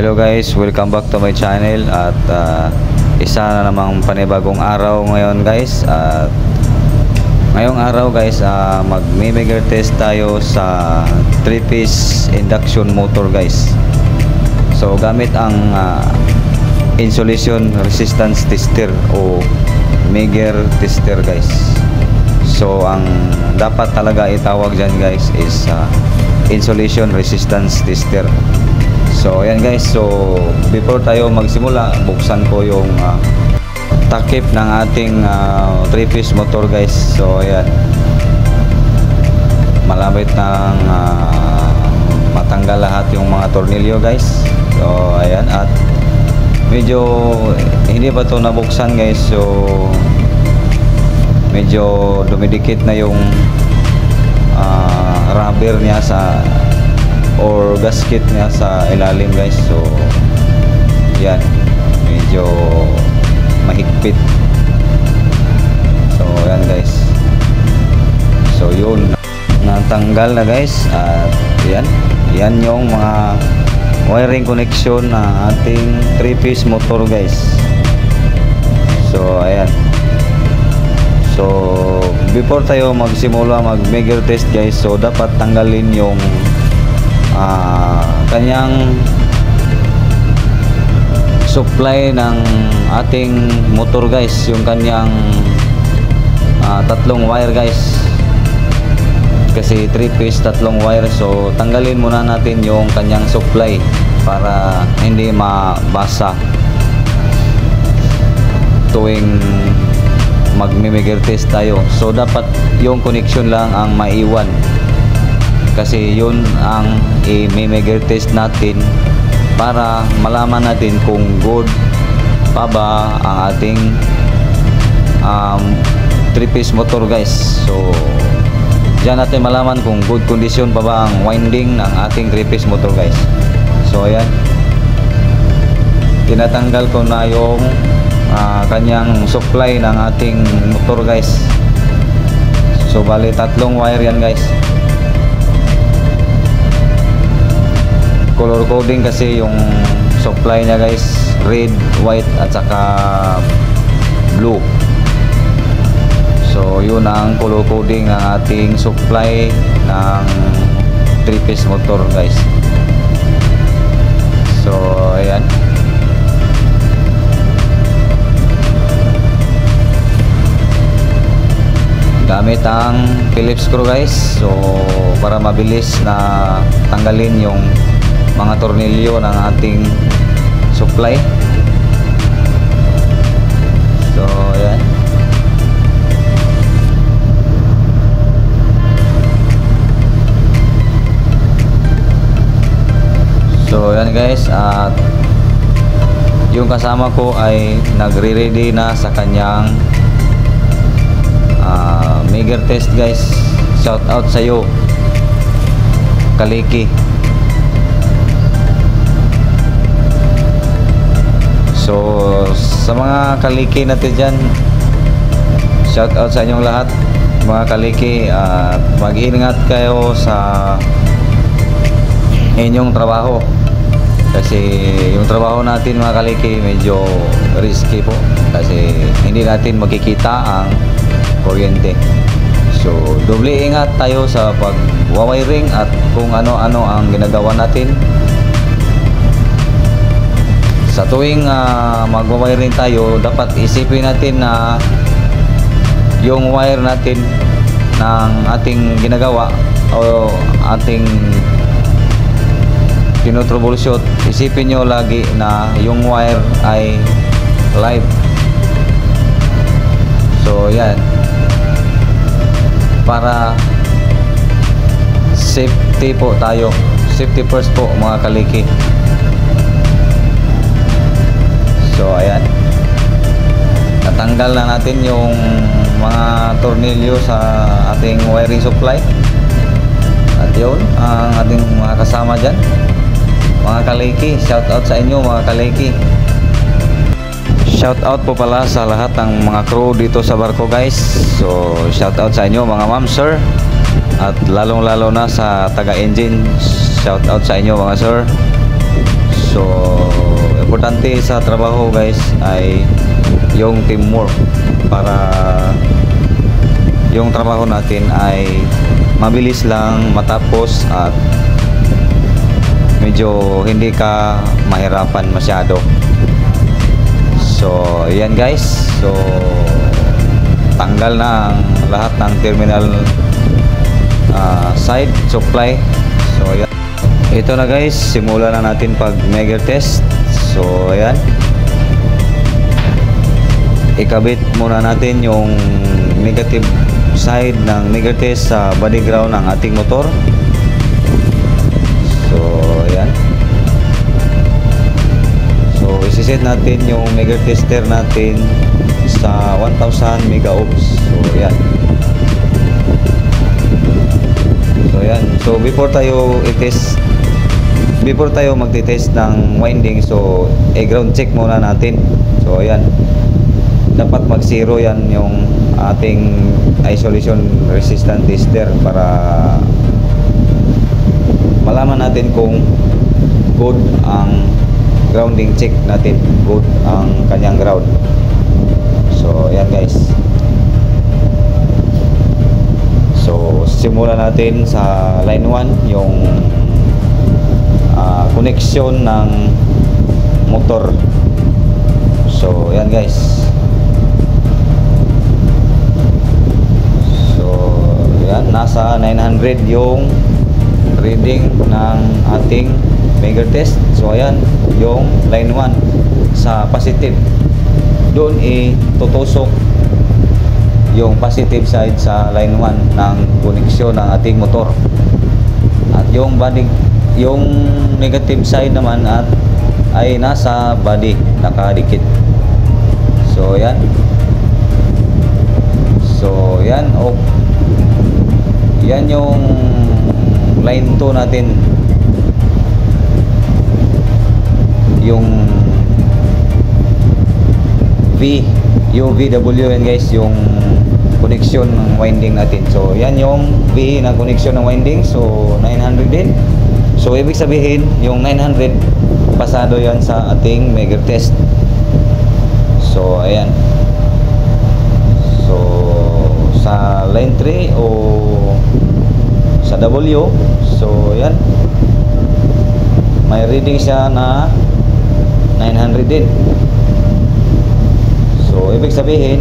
Hello guys, welcome back to my channel at isa na namang panibagong araw ngayon guys. At ngayong araw guys, mag-meter test tayo sa 3-piece induction motor guys. So gamit ang insulation resistance tester o meter tester guys. So ang dapat talaga itawag dyan guys is insulation resistance tester. So ayan guys, so before tayo magsimula, buksan ko yung takip ng ating 3-piece motor guys. So ayan, malapit nang matanggal lahat yung mga tornilyo guys. So ayan, at medyo hindi pa to nabuksan guys. So medyo dumidikit na yung rubber niya sa or gasket niya sa ilalim guys. So yan, medyo mahigpit. So yan guys, so yun, natanggal na guys. At yan yung mga wiring connection na ating 3-piece motor guys. So ayan, so before tayo magsimula mag-meter test guys, so dapat tanggalin yung kanyang supply ng ating motor guys, yung kanyang tatlong wire guys, kasi 3-piece tatlong wire. So tanggalin muna natin yung kanyang supply para hindi mabasa tuwing mag-meter test tayo. So dapat yung connection lang ang maiwan, kasi yun ang i-meter test natin para malaman natin kung good pa ba ang ating 3-piece motor guys. So diyan natin malaman kung good condition pa ba ang winding ng ating 3-piece motor guys. So ayan, tinatanggal ko na yung kanyang supply ng ating motor guys. So bali tatlong wire yan guys. Color coding kasi yung supply niya guys, red, white at saka blue. So yun ang color coding ng ating supply ng 3-piece motor guys. So ayan, gamit ang Phillips screw guys. So para mabilis na tanggalin yung mga tornilyo ng ating supply. So ayan, so ayan guys, at yung kasama ko ay nagre-ready na sa kanyang meter test guys. Shout out sa iyo Kaliki. So sa mga kaliki natin dyan, shout out sa inyong lahat mga kaliki, at mag-ingat kayo sa inyong trabaho, kasi yung trabaho natin mga kaliki medyo risky po, kasi hindi natin makikita ang kuryente. So doble ingat tayo sa pag-wiring at kung ano-ano ang ginagawa natin. Sa tuwing mag-wiring tayo, dapat isipin natin na yung wire natin ng ating ginagawa o ating tinotroubleshoot, isipin nyo lagi na yung wire ay live. So yan, para safety po tayo, safety first po mga kaliki. So ayan, natanggal na natin yung mga tornilyo sa ating wiring supply. At yun ang ating mga kasama dyan mga kaliki. Shout out sa inyo mga kaliki. Shout out po pala sa lahat ng mga crew dito sa barko guys. So shout out sa inyo mga ma'am, sir, at lalong lalo na sa taga engine. Shout out sa inyo mga sir. So importante sa trabaho guys ay yung teamwork para yung trabaho natin ay mabilis lang matapos at medyo hindi ka mahirapan masyado. So ayan guys, so tanggal na ang lahat ng terminal side supply. So ayan, ito na guys, simulan na natin pag megar test. So ayan, ikabit muna natin yung negative side ng megar test sa body ground ng ating motor. So ayan, so isiset natin yung megar tester natin sa 1000 mega ohms. So ayan, so before tayo magti-test ng winding, so ground check muna natin. So ayan, dapat mag zero yan yung ating isolation resistant tester para malaman natin kung good ang grounding check natin, good ang kanyang ground. So ayan guys, so simulan natin sa line 1 yung connection ng motor. So ayan guys, so ayan, nasa 900 yung reading ng ating megar test. So ayan, yung line 1 sa positive, doon tutusok yung positive side sa line 1 ng koneksyon ng ating motor, at yung negative side naman ay nasa body nakadikit. So yan, so yan, yan yung line 2 natin, yung VW yan guys, yung connection ng winding natin. So yan yung V na connection ng winding, so 900 din. So ibig sabihin yung 900 pasado yan sa ating megar test. So ayan, so sa line 3 o sa W, so yan, may reading siya na 900 din. So ibig sabihin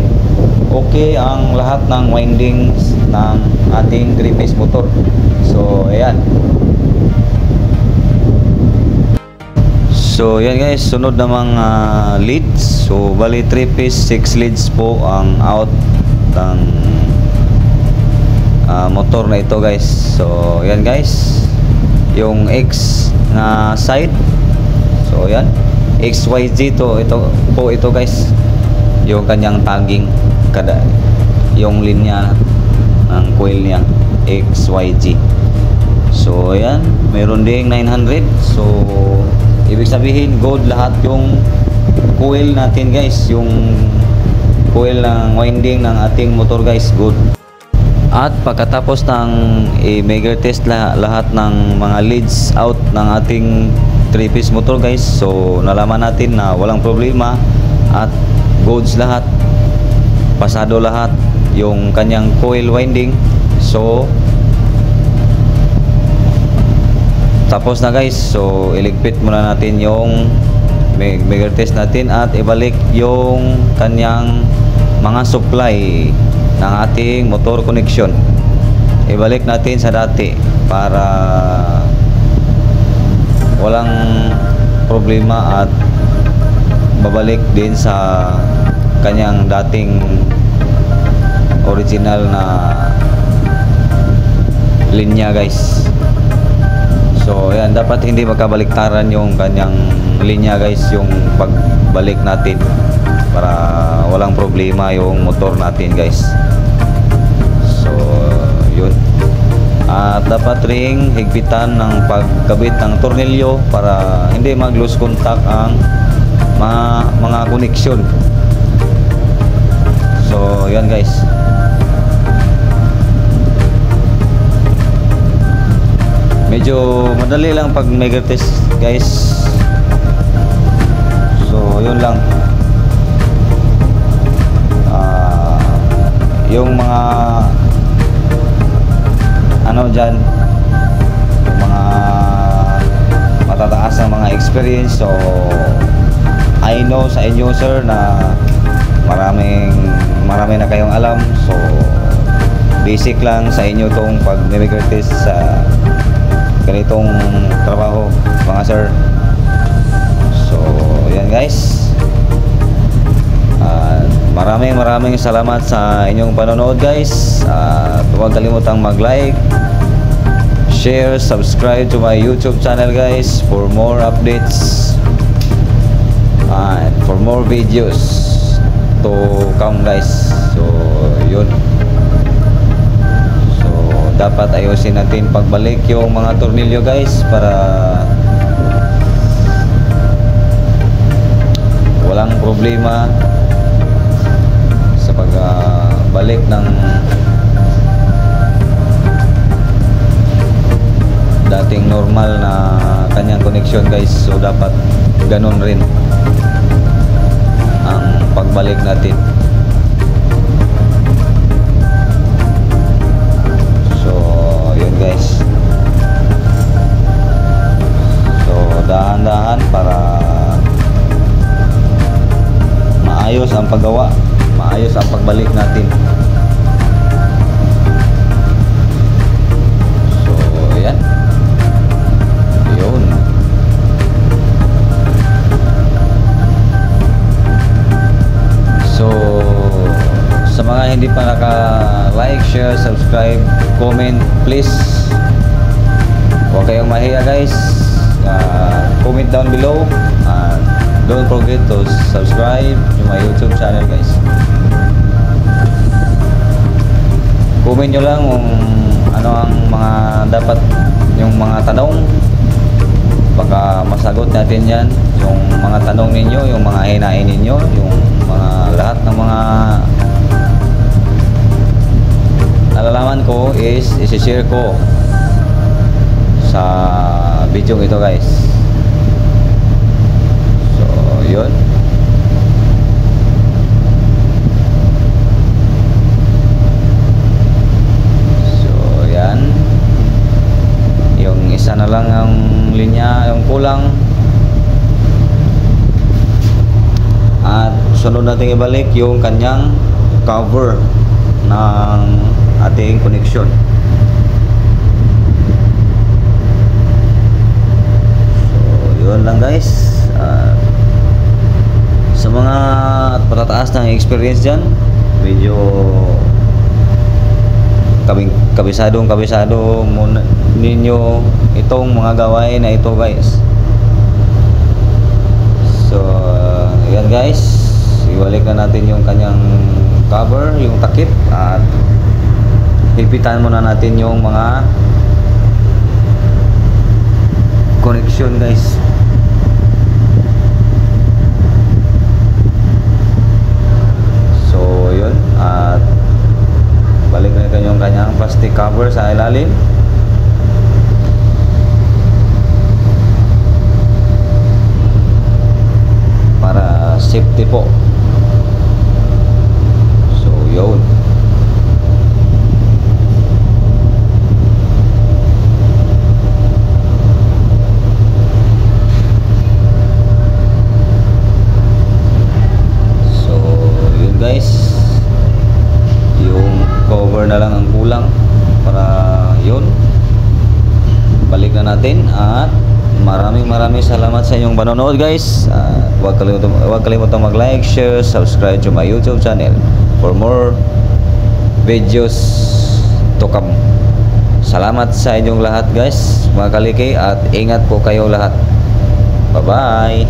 okay ang lahat ng windings ng ating 3-piece motor. So ayan, so yan guys, sunod na mga leads. So bali 3-piece 6 leads po ang out ng motor na ito guys. So yan guys, yung X na side, so yan XYZ to, ito guys, yung kanyang tagging, yung linya ng coil niya XYZ. So ayan, meron ding 900. So ibig sabihin good lahat yung coil natin guys, yung coil ng winding ng ating motor guys, good. At pagkatapos ng megar test lahat ng mga leads out ng ating 3-piece motor guys, so nalaman natin na walang problema at goods lahat, pasado lahat yung kanyang coil winding. So tapos na guys, so iligpit muna natin yung megar test natin at ibalik yung kanyang mga supply ng ating motor connection, ibalik natin sa dati para walang problema at babalik din sa kanyang dating original na linya guys. So ayan, dapat hindi magkabaliktaran yung kanyang linya guys, yung pagbalik natin, para walang problema yung motor natin guys. So yun, at dapat ring higpitan ng pagkabit ng tornilyo para hindi mag-lose contact ang mga connection. So yan guys, medyo madali lang pag megar test guys. yun lang. Yung mga ano dyan, yung mga matataas na mga experience, so I know sa inyo sir na marami na kayong alam, so basic lang sa inyo tong pag-medical test sa ganitong trabaho mga sir. So yan guys, maraming salamat sa inyong panonood guys. Huwag kalimutang mag-like, share, subscribe to my YouTube channel guys for more updates and for more videos to come guys. So yun, so dapat ayusin natin pagbalik yung mga tornilyo guys para walang problema sa pagbalik ng dating normal na kanyang connection guys. So dapat ganun rin ang pagbalik natin. So yun guys, so dahan-dahan para maayos ang paggawa, maayos ang pagbalik natin. So ayan, yun. So sa mga hindi pa naka-like, share, subscribe, comment, please huwag kayong mahiya guys. Comment down below and don't forget to subscribe to my YouTube channel guys. Comment nyo lang kung ano ang mga dapat, yung mga tanong, baka masagot natin yan, yung mga tanong ninyo, yung mga hinain ninyo, yung mga lahat ng mga nalalaman ko is isi-share ko sa video ito guys. So yun, so yan, yung isa na lang ang linya yung kulang, at sunod natin ibalik yung kanyang cover ng ating connection. So yun lang guys. Sa mga patataas ng experience dyan, medyo kabisado muna ninyo itong mga gawain na ito guys. So yan guys, ibalik na natin yung kanyang cover, yung takip, at hipitan muna natin yung mga connection guys. So yun, at balik na yung kanyang plastic cover sa ilalim para safety po. So yun, guys, yung cover na lang ang kulang para yun, balik na natin. At maraming salamat sa inyong panonood guys. Huwag kalimutan mag-like, share, subscribe to my YouTube channel for more videos to come. Salamat sa inyong lahat guys, mga kaliki, at ingat po kayo lahat. Bye bye.